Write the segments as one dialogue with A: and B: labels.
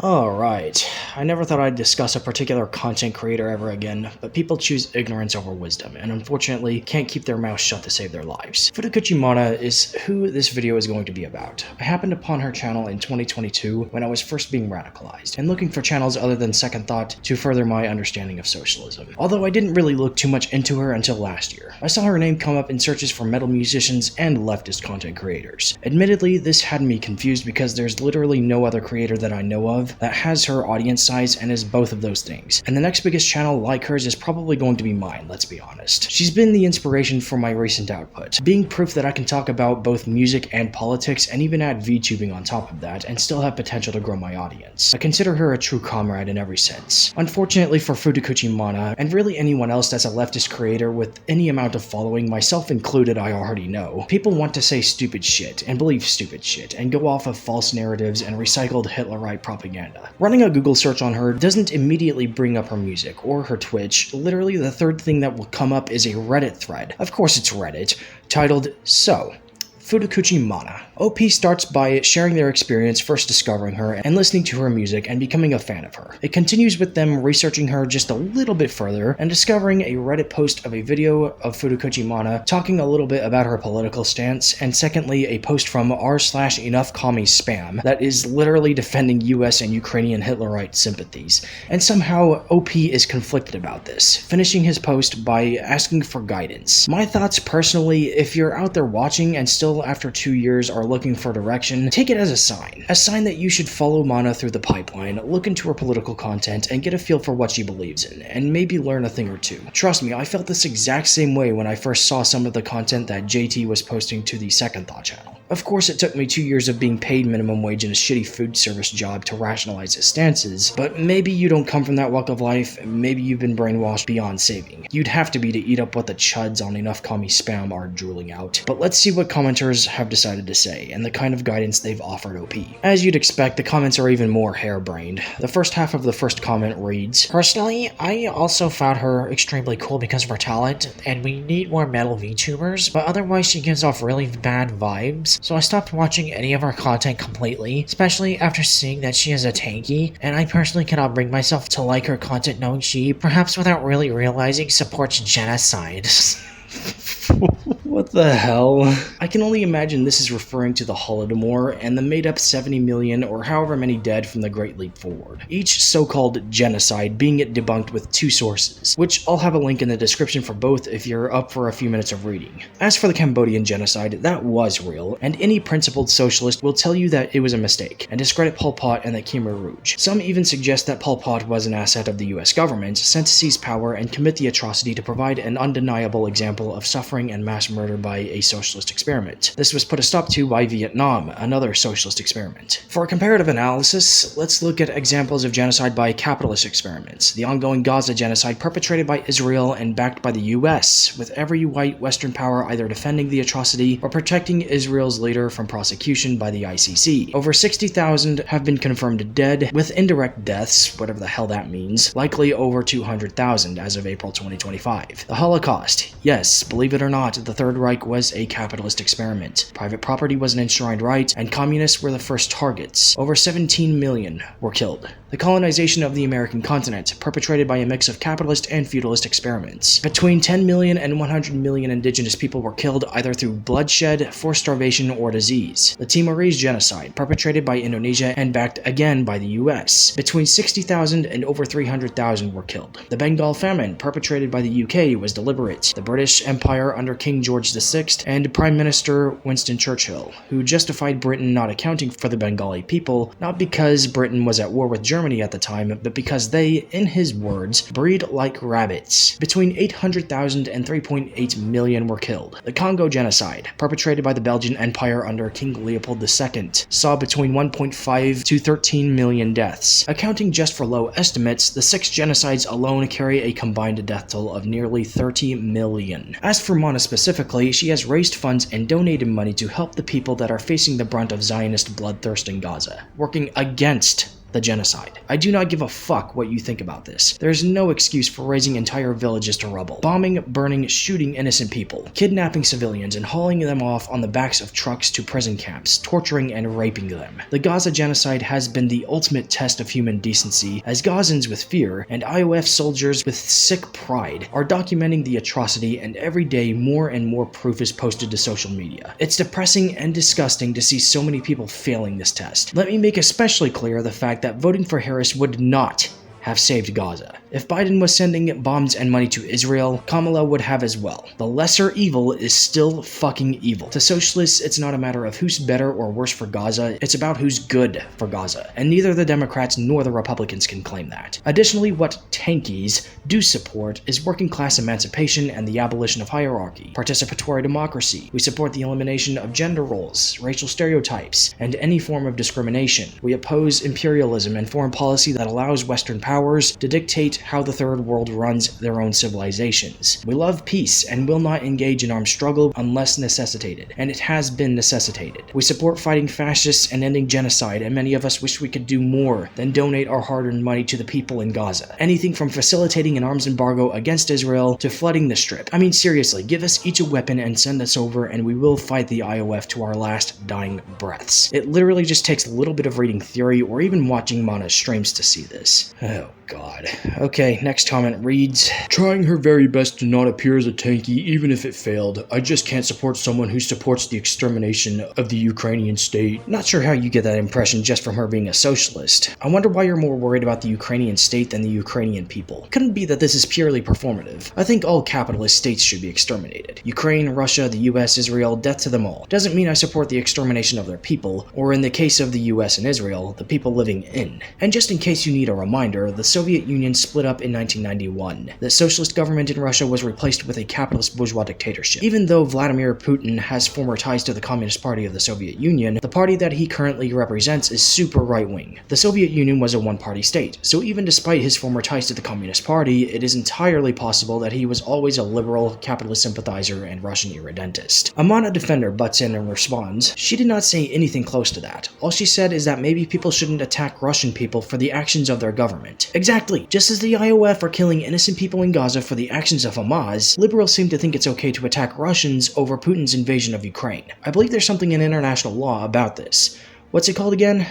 A: Alright, I never thought I'd discuss a particular content creator ever again, but people choose ignorance over wisdom, and unfortunately can't keep their mouths shut to save their lives. Futakuchi Mana is who this video is going to be about. I happened upon her channel in 2022 when I was first being radicalized, and looking for channels other than Second Thought to further my understanding of socialism. Although I didn't really look too much into her until last year. I saw her name come up in searches for metal musicians and leftist content creators. Admittedly, this had me confused because there's literally no other creator that I know of that has her audience size and is both of those things. And the next biggest channel like hers is probably going to be mine, let's be honest. She's been the inspiration for my recent output, being proof that I can talk about both music and politics and even add VTubing on top of that and still have potential to grow my audience. I consider her a true comrade in every sense. Unfortunately for Futakuchi Mana, and really anyone else that's a leftist creator with any amount of following, myself included, I already know, people want to say stupid shit and believe stupid shit and go off of false narratives and recycled Hitlerite propaganda. Running a Google search on her doesn't immediately bring up her music or her Twitch. Literally the third thing that will come up is a Reddit thread. Of course it's Reddit, titled So, Futakuchi Mana. OP starts by sharing their experience first discovering her and listening to her music and becoming a fan of her. It continues with them researching her just a little bit further and discovering a Reddit post of a video of Futakuchi Mana talking a little bit about her political stance, and secondly a post from r/EnoughCommieSpam that is literally defending US and Ukrainian Hitlerite sympathies. And somehow OP is conflicted about this, finishing his post by asking for guidance. My thoughts personally, if you're out there watching and still after 2 years are looking for direction, take it as a sign that you should follow Mana through the pipeline, look into her political content, and get a feel for what she believes in, and maybe learn a thing or two. Trust me, I felt this exact same way when I first saw some of the content that JT was posting to the Second Thought channel. Of course, it took me 2 years of being paid minimum wage in a shitty food service job to rationalize his stances, but maybe you don't come from that walk of life, maybe you've been brainwashed beyond saving. You'd have to be to eat up what the chuds on EnoughCommieSpam are drooling out. But let's see what commenters have decided to say, and the kind of guidance they've offered OP. As you'd expect, the comments are even more harebrained. The first half of the first comment reads, "Personally, I also found her extremely cool because of her talent, and we need more metal VTubers, but otherwise she gives off really bad vibes. So I stopped watching any of her content completely, especially after seeing that she is a Tankie, and I personally cannot bring myself to like her content knowing she, perhaps without really realizing, supports genocide." What the hell? I can only imagine this is referring to the Holodomor and the made-up 70 million or however many dead from the Great Leap Forward. Each so-called genocide being debunked with two sources, which I'll have a link in the description for both if you're up for a few minutes of reading. As for the Cambodian genocide, that was real, and any principled socialist will tell you that it was a mistake, and discredit Pol Pot and the Khmer Rouge. Some even suggest that Pol Pot was an asset of the US government, sent to seize power and commit the atrocity to provide an undeniable example of suffering and mass murder by a socialist experiment. This was put a stop to by Vietnam, another socialist experiment. For a comparative analysis, let's look at examples of genocide by capitalist experiments. The ongoing Gaza genocide perpetrated by Israel and backed by the US, with every white Western power either defending the atrocity or protecting Israel's leader from prosecution by the ICC. Over 60,000 have been confirmed dead, with indirect deaths, whatever the hell that means, likely over 200,000 as of April 2025. The Holocaust. Yes, believe it or not, the Third Reich was a capitalist experiment. Private property was an enshrined right, and communists were the first targets. Over 17 million were killed. The colonization of the American continent, perpetrated by a mix of capitalist and feudalist experiments. Between 10 million and 100 million indigenous people were killed either through bloodshed, forced starvation, or disease. The Timorese genocide, perpetrated by Indonesia and backed again by the US. Between 60,000 and over 300,000 were killed. The Bengal famine, perpetrated by the UK, was deliberate. The British Empire under King George VI and Prime Minister Winston Churchill, who justified Britain not accounting for the Bengali people, not because Britain was at war with Germany at the time, but because they, in his words, breed like rabbits. Between 800,000 and 3.8 million were killed. The Congo genocide, perpetrated by the Belgian Empire under King Leopold II, saw between 1.5 to 13 million deaths. Accounting just for low estimates, the 6 genocides alone carry a combined death toll of nearly 30 million. As for Mana specifically, she has raised funds and donated money to help the people that are facing the brunt of Zionist bloodthirst in Gaza, working against the genocide. I do not give a fuck what you think about this. There is no excuse for razing entire villages to rubble, bombing, burning, shooting innocent people, kidnapping civilians, and hauling them off on the backs of trucks to prison camps, torturing and raping them. The Gaza genocide has been the ultimate test of human decency, as Gazans with fear and IOF soldiers with sick pride are documenting the atrocity, and every day more and more proof is posted to social media. It's depressing and disgusting to see so many people failing this test. Let me make especially clear the fact that voting for Harris would not have saved Gaza. If Biden was sending bombs and money to Israel, Kamala would have as well. The lesser evil is still fucking evil. To socialists, it's not a matter of who's better or worse for Gaza, it's about who's good for Gaza, and neither the Democrats nor the Republicans can claim that. Additionally, what tankies do support is working class emancipation and the abolition of hierarchy, participatory democracy. We support the elimination of gender roles, racial stereotypes, and any form of discrimination. We oppose imperialism and foreign policy that allows Western powers to dictate how the third world runs their own civilizations. We love peace and will not engage in armed struggle unless necessitated, and it has been necessitated. We support fighting fascists and ending genocide, and many of us wish we could do more than donate our hard-earned money to the people in Gaza. Anything from facilitating an arms embargo against Israel to flooding the Strip. I mean, seriously, give us each a weapon and send us over, and we will fight the IOF to our last dying breaths. It literally just takes a little bit of reading theory or even watching Mana's streams to see this. Oh god. Okay, next comment reads, trying her very best to not appear as a tankie even if it failed. I just can't support someone who supports the extermination of the Ukrainian state. Not sure how you get that impression just from her being a socialist. I wonder why you're more worried about the Ukrainian state than the Ukrainian people. Couldn't be that this is purely performative. I think all capitalist states should be exterminated. Ukraine, Russia, the US, Israel, death to them all. Doesn't mean I support the extermination of their people, or in the case of the US and Israel, the people living in. And just in case you need a reminder, the Soviet Union split up in 1991. The socialist government in Russia was replaced with a capitalist bourgeois dictatorship. Even though Vladimir Putin has former ties to the Communist Party of the Soviet Union, the party that he currently represents is super right-wing. The Soviet Union was a one-party state, so even despite his former ties to the Communist Party, it is entirely possible that he was always a liberal, capitalist sympathizer and Russian irredentist. A Mana defender butts in and responds, she did not say anything close to that. All she said is that maybe people shouldn't attack Russian people for the actions of their government. Exactly! Just as the IOF are killing innocent people in Gaza for the actions of Hamas, liberals seem to think it's okay to attack Russians over Putin's invasion of Ukraine. I believe there's something in international law about this. What's it called again?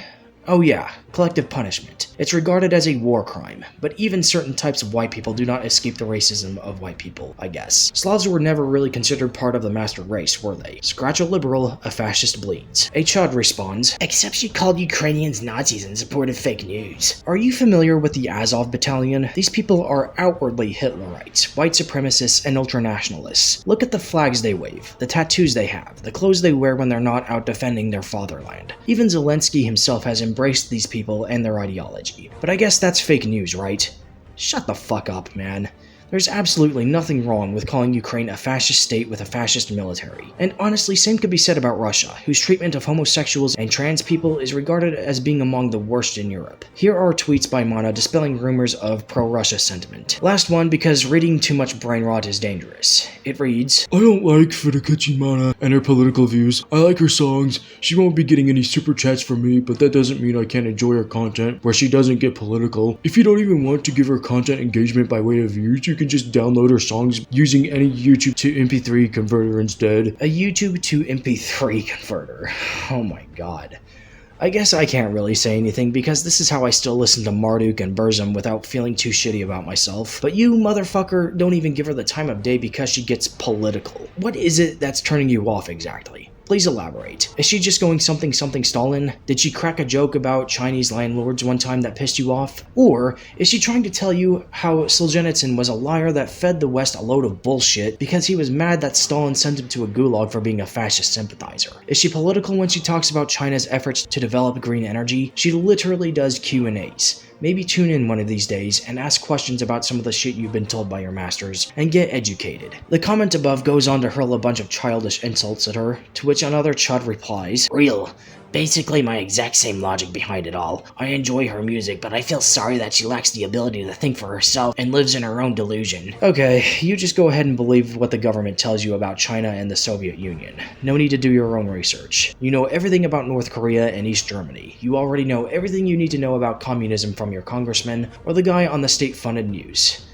A: Oh yeah, collective punishment. It's regarded as a war crime, but even certain types of white people do not escape the racism of white people, I guess. Slavs were never really considered part of the master race, were they? Scratch a liberal, a fascist bleeds. A chud responds, except she called Ukrainians Nazis and supported fake news. Are you familiar with the Azov battalion? These people are outwardly Hitlerites, white supremacists, and ultranationalists. Look at the flags they wave, the tattoos they have, the clothes they wear when they're not out defending their fatherland. Even Zelensky himself has embraced these people and their ideology. But I guess that's fake news, right? Shut the fuck up, man. There's absolutely nothing wrong with calling Ukraine a fascist state with a fascist military. And honestly, same could be said about Russia, whose treatment of homosexuals and trans people is regarded as being among the worst in Europe. Here are tweets by Mana dispelling rumors of pro-Russia sentiment. Last one because reading too much brain rot is dangerous. It reads, I don't like Futakuchi Mana and her political views. I like her songs. She won't be getting any super chats from me, but that doesn't mean I can't enjoy her content where she doesn't get political. If you don't even want to give her content engagement by way of views, you can just download her songs using any YouTube to MP3 converter instead. A YouTube to MP3 converter. Oh my god. I guess I can't really say anything because this is how I still listen to Marduk and Burzum without feeling too shitty about myself. But you, motherfucker, don't even give her the time of day because she gets political. What is it that's turning you off exactly? Please elaborate. Is she just going something Stalin? Did she crack a joke about Chinese landlords one time that pissed you off? Or is she trying to tell you how Solzhenitsyn was a liar that fed the West a load of bullshit because he was mad that Stalin sent him to a gulag for being a fascist sympathizer? Is she political when she talks about China's efforts to develop green energy? She literally does Q&As. Maybe tune in one of these days and ask questions about some of the shit you've been told by your masters, and get educated. The comment above goes on to hurl a bunch of childish insults at her, to which another chud replies, real,
B: Basically my exact same logic behind it all. I enjoy her music, but I feel sorry that she lacks the ability to think for herself and lives in her own delusion.
A: Okay, you just go ahead and believe what the government tells you about China and the Soviet Union. No need to do your own research. You know everything about North Korea and East Germany. You already know everything you need to know about communism from your congressman or the guy on the state-funded news.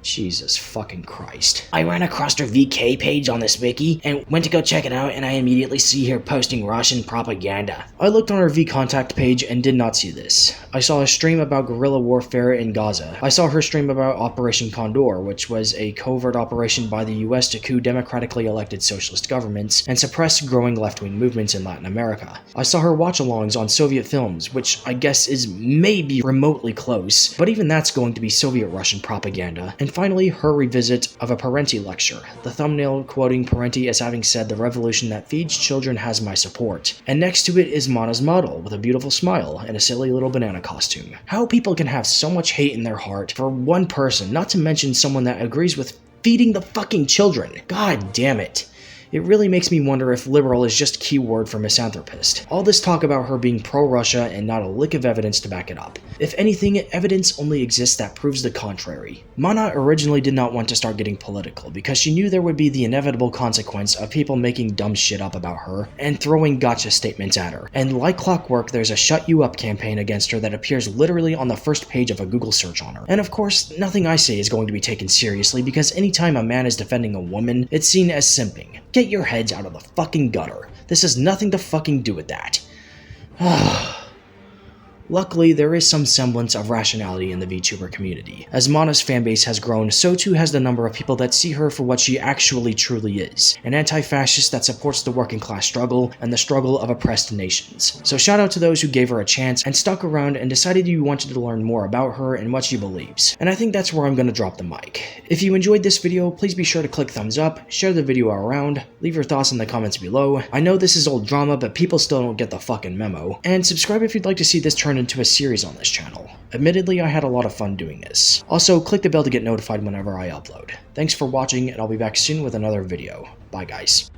A: Jesus fucking Christ.
B: I ran across her VK page on this wiki and went to go check it out, and I immediately see her posting Russian propaganda.
A: I looked on her VContact page and did not see this. I saw a stream about guerrilla warfare in Gaza. I saw her stream about Operation Condor, which was a covert operation by the US to coup democratically elected socialist governments and suppress growing left-wing movements in Latin America. I saw her watch-alongs on Soviet films, which I guess is maybe remotely close, but even that's going to be Soviet-Russian propaganda. And finally, her revisit of a Parenti lecture, the thumbnail quoting Parenti as having said, "The revolution that feeds children has my support." And next to it is Mana's model, with a beautiful smile and a silly little banana costume. How people can have so much hate in their heart for one person, not to mention someone that agrees with feeding the fucking children. God damn it. It really makes me wonder if liberal is just keyword for misanthropist. All this talk about her being pro-Russia and not a lick of evidence to back it up. If anything, evidence only exists that proves the contrary. Mana originally did not want to start getting political because she knew there would be the inevitable consequence of people making dumb shit up about her and throwing gotcha statements at her. And like clockwork, there's a shut you up campaign against her that appears literally on the first page of a Google search on her. And of course, nothing I say is going to be taken seriously because anytime a man is defending a woman, it's seen as simping. Get your heads out of the fucking gutter. This has nothing to fucking do with that. Luckily, there is some semblance of rationality in the VTuber community. As Mana's fanbase has grown, so too has the number of people that see her for what she actually truly is, an anti-fascist that supports the working class struggle and the struggle of oppressed nations. So shout out to those who gave her a chance and stuck around and decided you wanted to learn more about her and what she believes. And I think that's where I'm gonna drop the mic. If you enjoyed this video, please be sure to click thumbs up, share the video around, leave your thoughts in the comments below. I know this is old drama, but people still don't get the fucking memo. And subscribe if you'd like to see this turn into a series on this channel. Admittedly, I had a lot of fun doing this. Also, click the bell to get notified whenever I upload. Thanks for watching, and I'll be back soon with another video. Bye, guys.